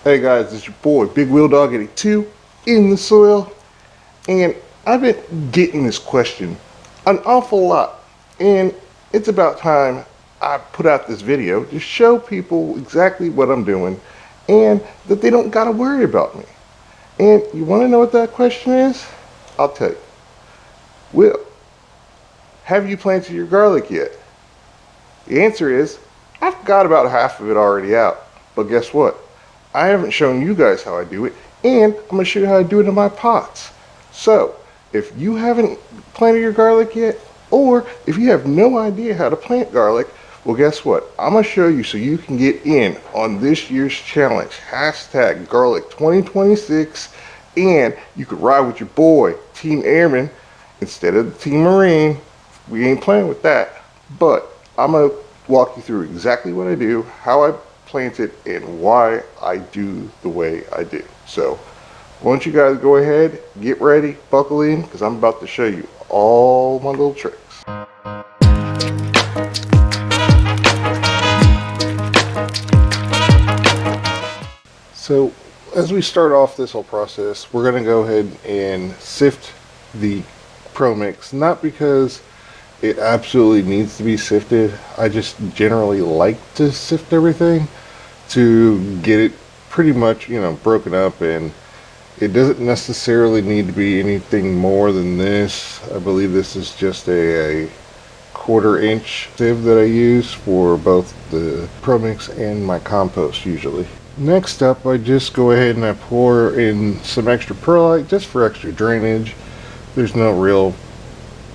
Hey guys, it's your boy Big Wheel Dog 82 in the soil, and I've been getting this question an awful lot, and it's about time I put out this video to show people exactly what I'm doing and that they don't gotta worry about me. And you want to know what that question is? I'll tell you. Will, have you planted your garlic yet? The answer is I've got about half of it already out, but guess what? I haven't shown you guys how I do it, and I'm going to show you how I do it in my pots. So, if you haven't planted your garlic yet, or if you have no idea how to plant garlic, well guess what? I'm going to show you so you can get in on this year's challenge. Hashtag Garlic2026, and you could ride with your boy, Team Airman, instead of the Team Marine. We ain't playing with that, but I'm going to walk you through exactly what I do, how I plant it, and why I do the way I do. So why don't you guys go ahead, get ready, buckle in, because I'm about to show you all my little tricks. So as we start off this whole process, we're going to go ahead and sift the Pro Mix, not because it absolutely needs to be sifted. I just generally like to sift everything to get it pretty much, broken up, and it doesn't necessarily need to be anything more than this. I believe this is just a 1/4 inch sieve that I use for both the Pro Mix and my compost usually. Next up, I just go ahead and I pour in some extra perlite just for extra drainage. There's no real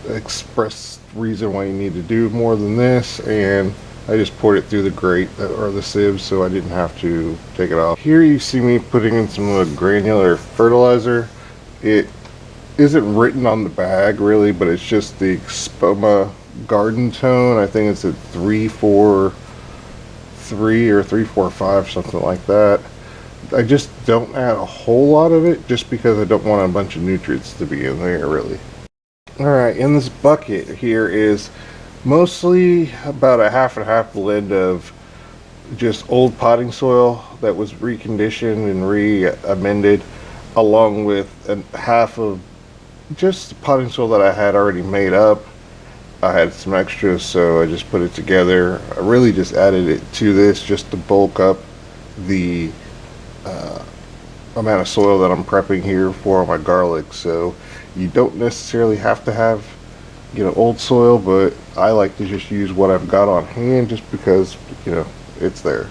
express reason why you need to do more than this, and I just poured it through the grate or the sieve so I didn't have to take it off. Here you see me putting in some granular fertilizer. It isn't written on the bag really, but it's just the Spoma garden tone. I think it's a 343 or 345, something like that. I just don't add a whole lot of it just because I don't want a bunch of nutrients to be in there really. Alright, in this bucket here is mostly about a half and half blend of just old potting soil that was reconditioned and re-amended, along with half of just potting soil that I had already made up. I had some extras, so I just put it together. I really just added it to this just to bulk up the amount of soil that I'm prepping here for my garlic. So you don't necessarily have to have old soil, but I like to just use what I've got on hand just because it's there.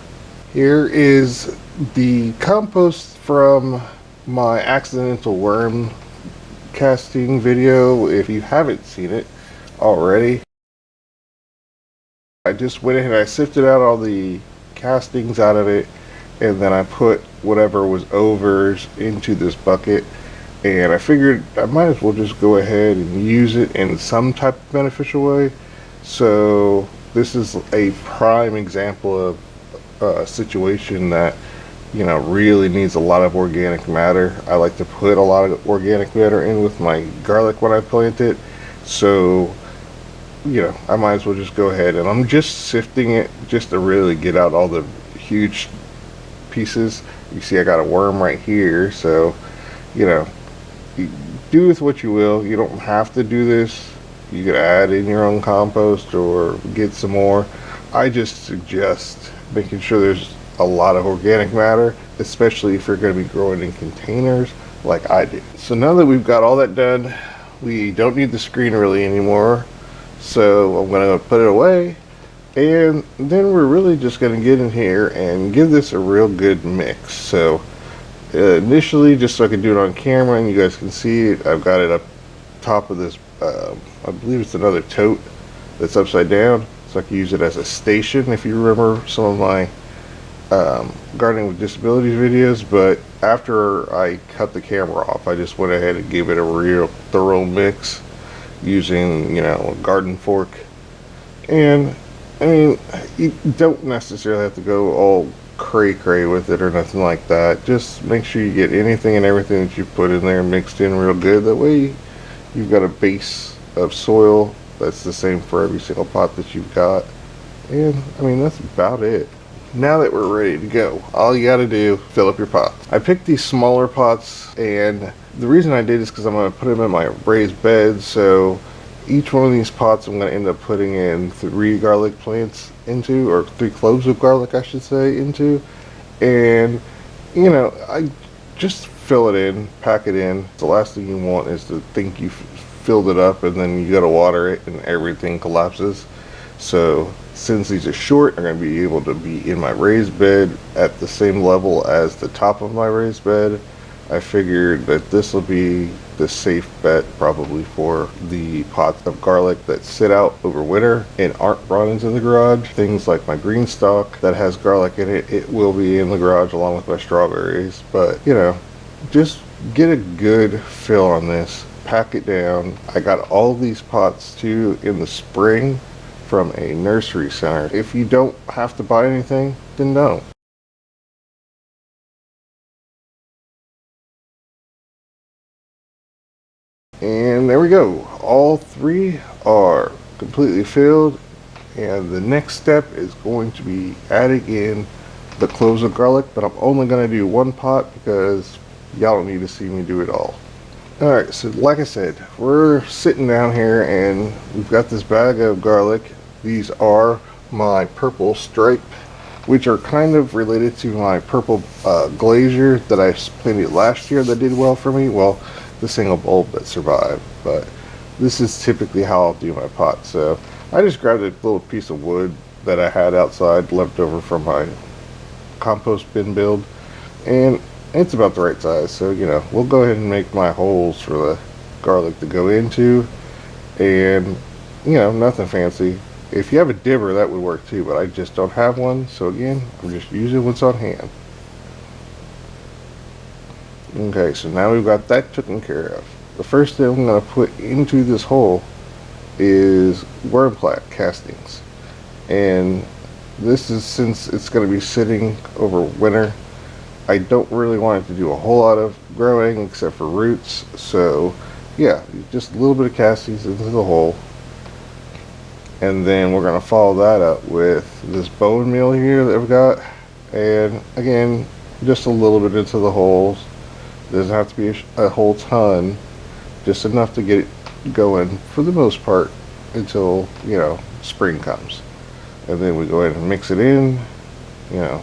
Here is the compost from my accidental worm casting video. If you haven't seen it already, I just went ahead and I sifted out all the castings out of it, and then I put whatever was overs into this bucket, and I figured I might as well just go ahead and use it in some type of beneficial way. So this is a prime example of a situation that really needs a lot of organic matter. I like to put a lot of organic matter in with my garlic when I plant it, so I might as well just go ahead, and I'm just sifting it just to really get out all the huge pieces. You see I got a worm right here, so you do with what you will. You don't have to do this. You could add in your own compost or get some more. I just suggest making sure there's a lot of organic matter, especially if you're going to be growing in containers like I did. So now that we've got all that done, we don't need the screen really anymore, so I'm going to put it away, and then we're really just going to get in here and give this a real good mix. So initially, just so I can do it on camera and you guys can see it, I've got it up top of this I believe it's another tote that's upside down, so I can use it as a station if you remember some of my gardening with disabilities videos. But after I cut the camera off, I just went ahead and gave it a real thorough mix using a garden fork. And I mean, you don't necessarily have to go all cray with it or nothing like that. Just make sure you get anything and everything that you put in there mixed in real good. That way you've got a base of soil that's the same for every single pot that you've got. And I mean, that's about it. Now that we're ready to go, all you gotta do, fill up your pots. I picked these smaller pots, and the reason I did is because I'm gonna put them in my raised bed, so each one of these pots I'm gonna end up putting in 3 garlic plants into, or 3 cloves of garlic I should say, into. And you know, I just fill it in, pack it in. The last thing you want is to think you filled it up and then you gotta water it and everything collapses. So since these are short, I'm going to be able to be in my raised bed at the same level as the top of my raised bed. I figured that this will be the safe bet probably for the pots of garlic that sit out over winter and aren't brought into the garage. Things like my green stalk that has garlic in it, it will be in the garage along with my strawberries. But you know, just get a good fill on this, pack it down. I got all these pots too in the spring from a nursery center. If you don't have to buy anything, then don't. And there we go. All 3 are completely filled. And the next step is going to be adding in the cloves of garlic, but I'm only going to do 1 pot because y'all don't need to see me do it all. Alright, so like I said, we're sitting down here and we've got this bag of garlic. These are my purple stripe, which are kind of related to my purple glazier that I planted last year that did well for me. Well, the single bulb that survived, but this is typically how I'll do my pot. So I just grabbed a little piece of wood that I had outside left over from my compost bin build, and it's about the right size. So you know, we'll go ahead and make my holes for the garlic to go into, and you know, nothing fancy. If you have a dibber, that would work too, but I just don't have one, so again, I'm just using what's on hand. Okay, so now we've got that taken care of. The first thing I'm going to put into this hole is worm plat castings. And this is, since it's going to be sitting over winter, I don't really want it to do a whole lot of growing except for roots. So yeah, just a little bit of castings into the hole. And then we're going to follow that up with this bone meal here that we've got. And again, just a little bit into the holes. Doesn't have to be a whole ton, just enough to get it going for the most part until, you know, spring comes. And then we go ahead and mix it in, you know,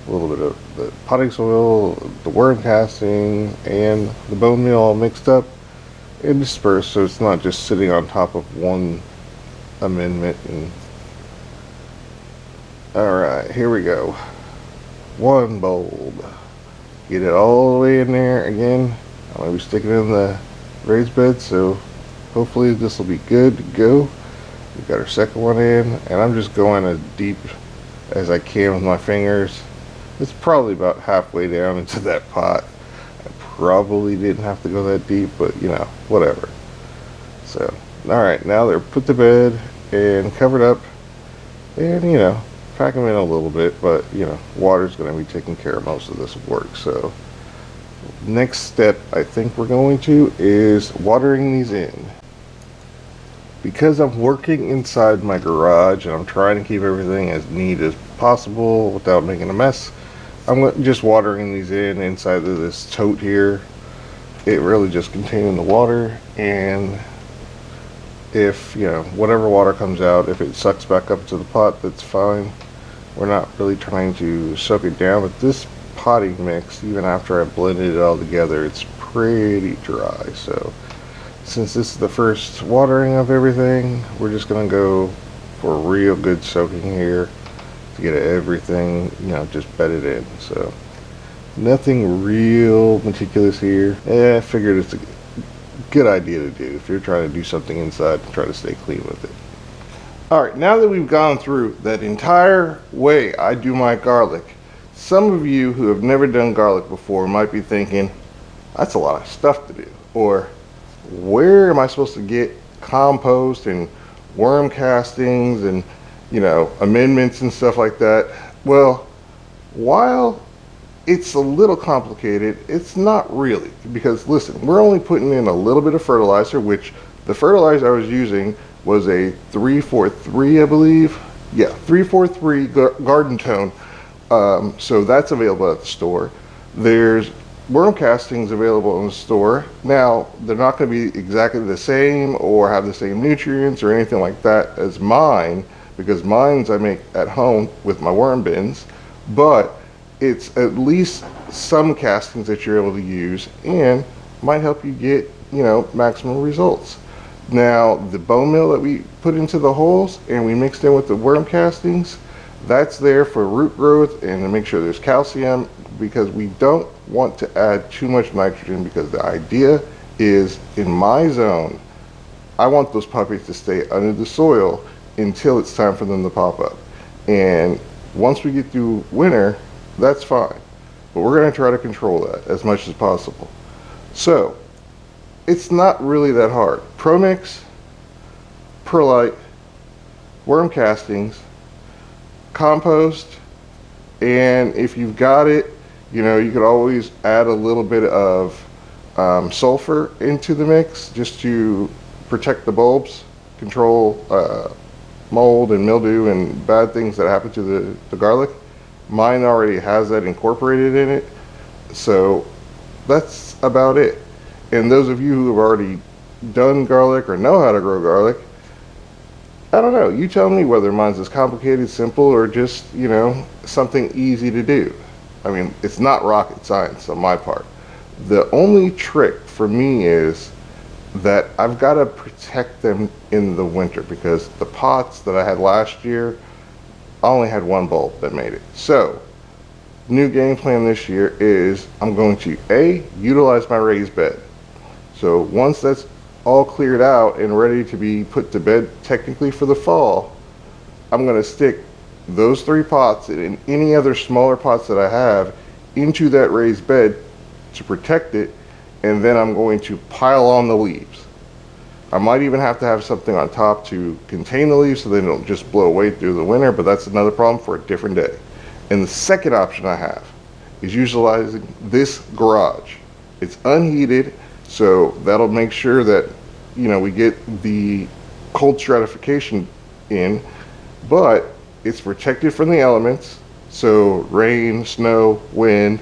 a little bit of the potting soil, the worm casting, and the bone meal all mixed up and dispersed, so it's not just sitting on top of one amendment. And alright, here we go. 1 bulb. Get it all the way in there. Again, I'm going to be sticking it in the raised bed, so hopefully this will be good to go. We've got our second one in, and I'm just going as deep as I can with my fingers. It's probably about halfway down into that pot. I probably didn't have to go that deep, but you know, whatever. So, alright, now they're put to bed and covered up, and you know, pack them in a little bit, but you know, water's going to be taking care of most of this work. So next step I think we're going to is watering these in. Because I'm working inside my garage and I'm trying to keep everything as neat as possible without making a mess, I'm just watering these in inside of this tote here. It really just containing the water, and if you know, whatever water comes out, if it sucks back up to the pot, that's fine. We're not really trying to soak it down, but this potting mix, even after I blended it all together, it's pretty dry. So since this is the first watering of everything, we're just going to go for a real good soaking here to get everything, you know, just bedded in. So nothing real meticulous here. I figured it's a good idea to do if you're trying to do something inside and try to stay clean with it. Alright, now that we've gone through that entire way I do my garlic, some of you who have never done garlic before might be thinking, that's a lot of stuff to do. Or, where am I supposed to get compost and worm castings and, you know, amendments and stuff like that? Well, while it's a little complicated, it's not really. Because listen, we're only putting in a little bit of fertilizer, which the fertilizer I was using was a 343, I believe. Yeah, 343 garden tone. So that's available at the store. There's worm castings available in the store. Now, they're not going to be exactly the same or have the same nutrients or anything like that as mine, because mine's I make at home with my worm bins, but it's at least some castings that you're able to use and might help you get, maximum results. Now, the bone meal that we put into the holes and we mixed in with the worm castings, that's there for root growth and to make sure there's calcium, because we don't want to add too much nitrogen, because the idea is in my zone, I want those puppies to stay under the soil until it's time for them to pop up. And once we get through winter, that's fine. But we're going to try to control that as much as possible. So, it's not really that hard. Pro-mix, perlite, worm castings, compost, and if you've got it, you could always add a little bit of sulfur into the mix just to protect the bulbs, control mold and mildew and bad things that happen to the garlic. Mine already has that incorporated in it, so that's about it. And those of you who have already done garlic or know how to grow garlic, I don't know, you tell me whether mine's as complicated, simple, or just, something easy to do. I mean, it's not rocket science on my part. The only trick for me is that I've got to protect them in the winter, because the pots that I had last year, I only had one bulb that made it. So, new game plan this year is I'm going to utilize my raised bed. So once that's all cleared out and ready to be put to bed technically for the fall, I'm going to stick those 3 pots and any other smaller pots that I have into that raised bed to protect it, and then I'm going to pile on the leaves. I might even have to have something on top to contain the leaves so they don't just blow away through the winter, but that's another problem for a different day. And the second option I have is utilizing this garage. It's unheated, so that'll make sure that we get the cold stratification in, but it's protected from the elements, so rain, snow, wind,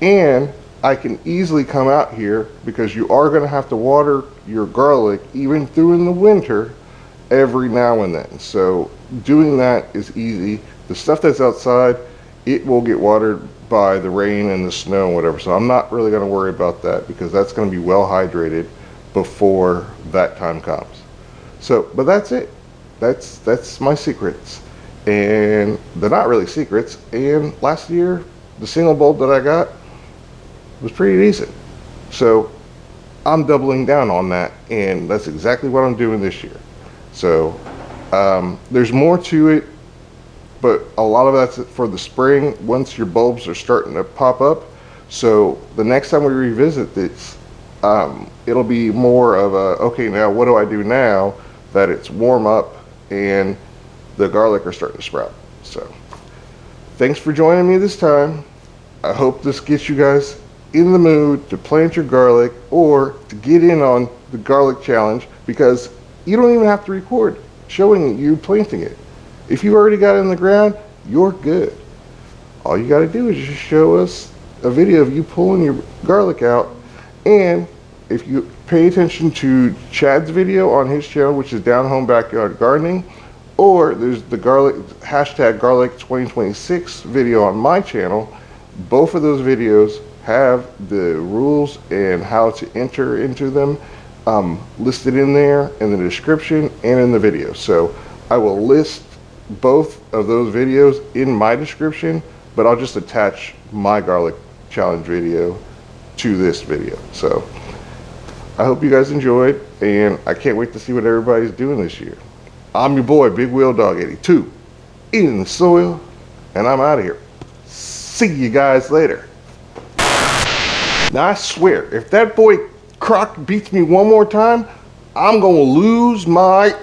and I can easily come out here, because you are going to have to water your garlic even through in the winter every now and then. So doing that is easy. The stuff that's outside, it will get watered by the rain and the snow and whatever. So I'm not really going to worry about that, because that's going to be well hydrated before that time comes. So, but that's it. That's my secrets. And they're not really secrets. And last year, the single bulb that I got was pretty decent. So I'm doubling down on that, and that's exactly what I'm doing this year. So there's more to it, but a lot of that's for the spring once your bulbs are starting to pop up. So the next time we revisit this, it'll be more of a, okay, now what do I do now that it's warm up and the garlic are starting to sprout. So thanks for joining me this time. I hope this gets you guys in the mood to plant your garlic or to get in on the garlic challenge, because you don't even have to record showing you planting it. If you already got it in the ground, you're good. All you got to do is just show us a video of you pulling your garlic out. And if you pay attention to Chad's video on his channel, which is Down Home Backyard Gardening, or there's the hashtag Garlic2026 video on my channel, both of those videos have the rules and how to enter into them listed in there in the description and in the video. So I will list both of those videos in my description, but I'll just attach my garlic challenge video to this video. So I hope you guys enjoyed, and I can't wait to see what everybody's doing this year. I'm your boy, Big Wheel Dog 82, eating the soil, and I'm out of here. See you guys later. Now I swear, if that boy Croc beats me one more time, I'm gonna lose my